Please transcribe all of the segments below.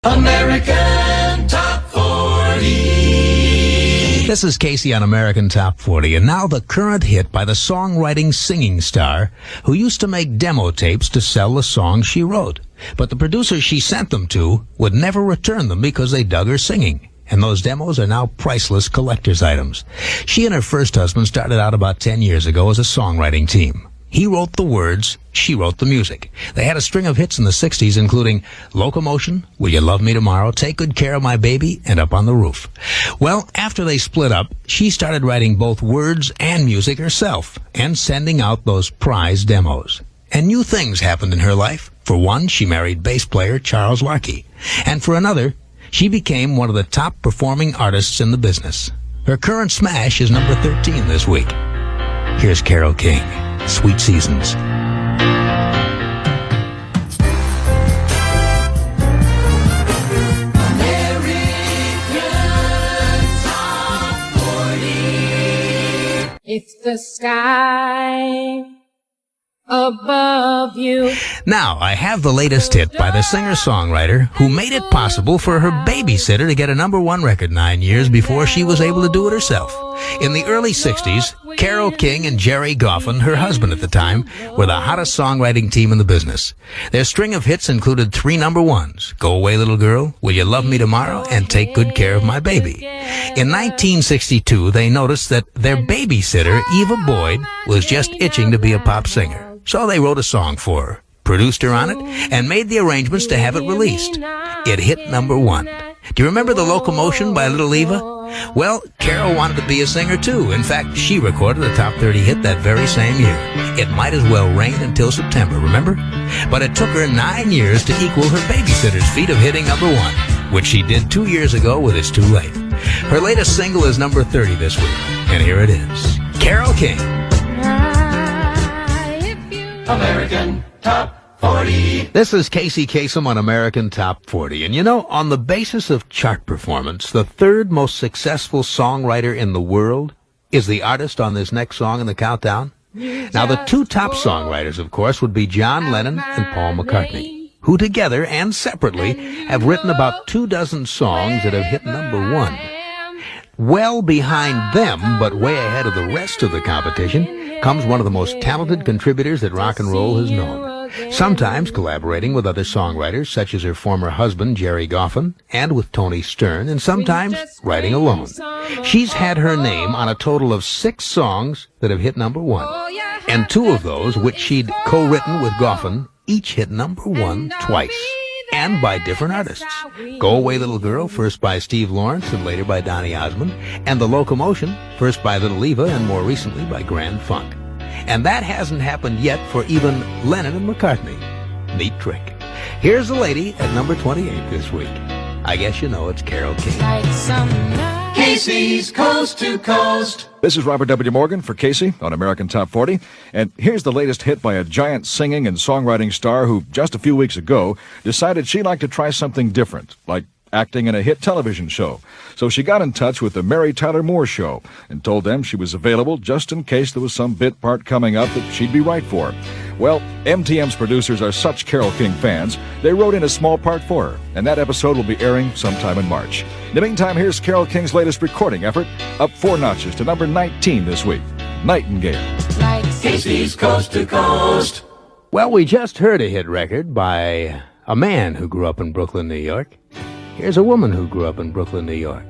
American Top 40. This is Casey on American Top 40, and now the current hit by the songwriting singing star who used to make demo tapes to sell the songs she wrote. But the producers she sent them to would never return them because they dug her singing. And those demos are now priceless collector's items. She and her first husband started out about 10 years ago as a songwriting team. He wrote the words, she wrote the music. They had a string of hits in the 60s, including Locomotion, Will You Love Me Tomorrow, Take Good Care of My Baby, and Up on the Roof. Well, after they split up, she started writing both words and music herself and sending out those prize demos. And new things happened in her life. For one, she married bass player Charles Larkey. And for another, she became one of the top performing artists in the business. Her current smash is number 13 this week. Here's Carole King, Sweet Seasons. It's the sky above you. Now, I have the latest hit by the singer-songwriter who made it possible for her babysitter to get a number one record 9 years before she was able to do it herself. In the early 60s, Carole King and Jerry Goffin, her husband at the time, were the hottest songwriting team in the business. Their string of hits included 3 number ones, Go Away Little Girl, Will You Love Me Tomorrow, and Take Good Care of My Baby. In 1962, they noticed that their babysitter, Eva Boyd, was just itching to be a pop singer. So they wrote a song for her, produced her on it, and made the arrangements to have it released. It hit number 1. Do you remember the Locomotion by Little Eva? Well, Carole wanted to be a singer too. In fact, she recorded a top 30 hit that very same year. It Might As Well Rain Until September, remember? But it took her 9 years to equal her babysitter's feat of hitting number 1, which she did 2 years ago with It's Too Late. Her latest single is number 30 this week, and here it is. Carole King. American Top 40. This is Casey Kasem on American Top 40. And you know, on the basis of chart performance, the third most successful songwriter in the world is the artist on this next song in the countdown. Now, the 2 top songwriters, of course, would be John Lennon and Paul McCartney, who together and separately have written about 24 songs that have hit number 1. Well behind them, but way ahead of the rest of the competition, comes one of the most talented contributors that rock and roll has known. Sometimes collaborating with other songwriters, such as her former husband, Jerry Goffin, and with Tony Stern, and sometimes writing alone. She's had her name on a total of 6 songs that have hit number 1. And 2 of those, which she'd co-written with Goffin, each hit number 1 twice. And by different artists. Go Away Little Girl, first by Steve Lawrence and later by Donny Osmond, and The Locomotion, first by Little Eva and more recently by Grand Funk. And that hasn't happened yet for even Lennon and McCartney. Neat trick. Here's the lady at number 28 this week. I guess you know it's Carole King. Casey's Coast to Coast. This is Robert W. Morgan for Casey on American Top 40. And here's the latest hit by a giant singing and songwriting star who, just a few weeks ago, decided she'd like to try something different, like acting in a hit television show. So she got in touch with the Mary Tyler Moore Show and told them she was available just in case there was some bit part coming up that she'd be right for. Well, MTM's producers are such Carole King fans, they wrote in a small part for her, and that episode will be airing sometime in March. In the meantime, here's Carole King's latest recording effort, up 4 notches to number 19 this week, Nightingale. Casey's Coast to Coast. Well, we just heard a hit record by a man who grew up in Brooklyn, New York. Here's a woman who grew up in Brooklyn, New York.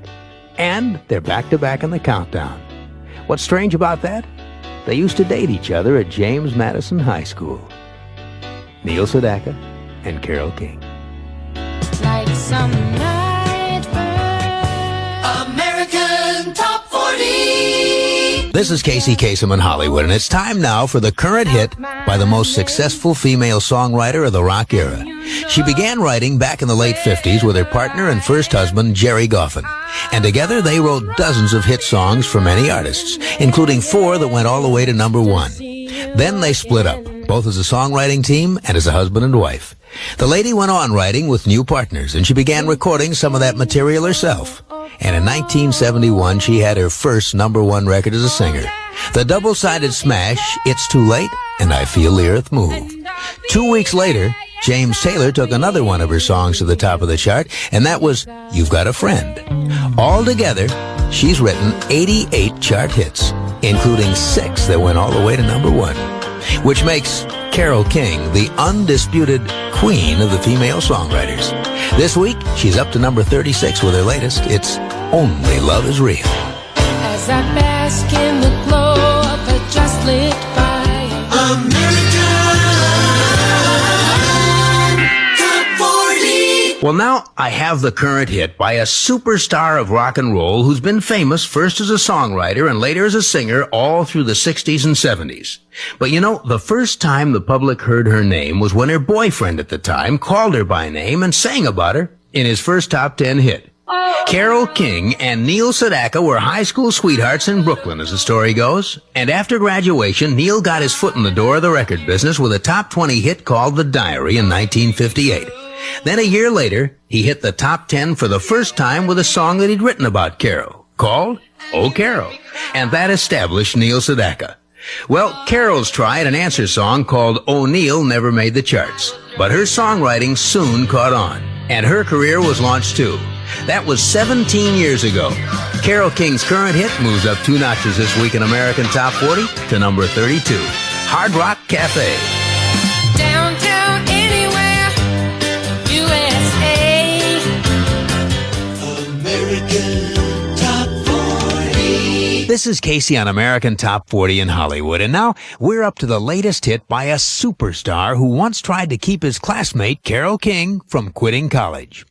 And they're back-to-back in the countdown. What's strange about that? They used to date each other at James Madison High School. Neil Sedaka and Carole King. Like some night bird. American Top 40. This is Casey Kasem in Hollywood, and it's time now for the current hit by the most successful female songwriter of the rock era. She began writing back in the late 50s with her partner and first husband, Jerry Goffin. And together they wrote dozens of hit songs for many artists, including 4 that went all the way to number 1. Then they split up, both as a songwriting team and as a husband and wife. The lady went on writing with new partners, and she began recording some of that material herself. And in 1971, she had her first number 1 record as a singer. The double-sided smash, It's Too Late, and I Feel the Earth Move. 2 weeks later, James Taylor took another one of her songs to the top of the chart, and that was You've Got a Friend. Altogether, she's written 88 chart hits, including 6 that went all the way to number 1, which makes Carole King the undisputed queen of the female songwriters. This week, she's up to number 36 with her latest. It's Only Love Is Real. As I bask in the glow of a just lit fire. Well, now I have the current hit by a superstar of rock and roll who's been famous first as a songwriter and later as a singer all through the 60s and 70s. But you know, the first time the public heard her name was when her boyfriend at the time called her by name and sang about her in his first top 10 hit. Carole King and Neil Sedaka were high school sweethearts in Brooklyn, as the story goes. And after graduation, Neil got his foot in the door of the record business with a top 20 hit called The Diary in 1958. Then a year later, he hit the top 10 for the first time with a song that he'd written about Carole, called Oh Carole. And that established Neil Sedaka. Well, Carole's try at an answer song called O'Neill never made the charts. But her songwriting soon caught on, and her career was launched too. That was 17 years ago. Carole King's current hit moves up 2 notches this week in American Top 40 to number 32. Hard Rock Cafe. Downtown anywhere, USA. American Top 40. This is Casey on American Top 40 in Hollywood, and now we're up to the latest hit by a superstar who once tried to keep his classmate Carole King from quitting college.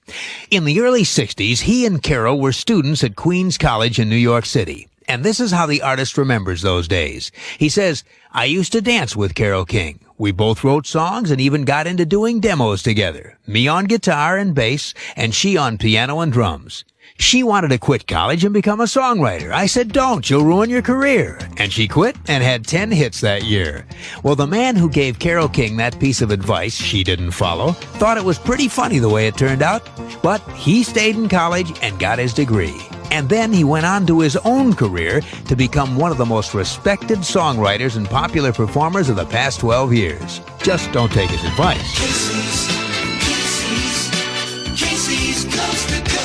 In the early 60s, he and Carole were students at Queens College in New York City, and this is how the artist remembers those days. He says, I used to dance with Carole King. We both wrote songs and even got into doing demos together, me on guitar and bass, and she on piano and drums. She wanted to quit college and become a songwriter. I said, don't, you'll ruin your career. And she quit and had 10 hits that year. Well, the man who gave Carole King that piece of advice she didn't follow thought it was pretty funny the way it turned out. But he stayed in college and got his degree. And then he went on to his own career to become one of the most respected songwriters and popular performers of the past 12 years. Just don't take his advice. Casey's Coast to Coast.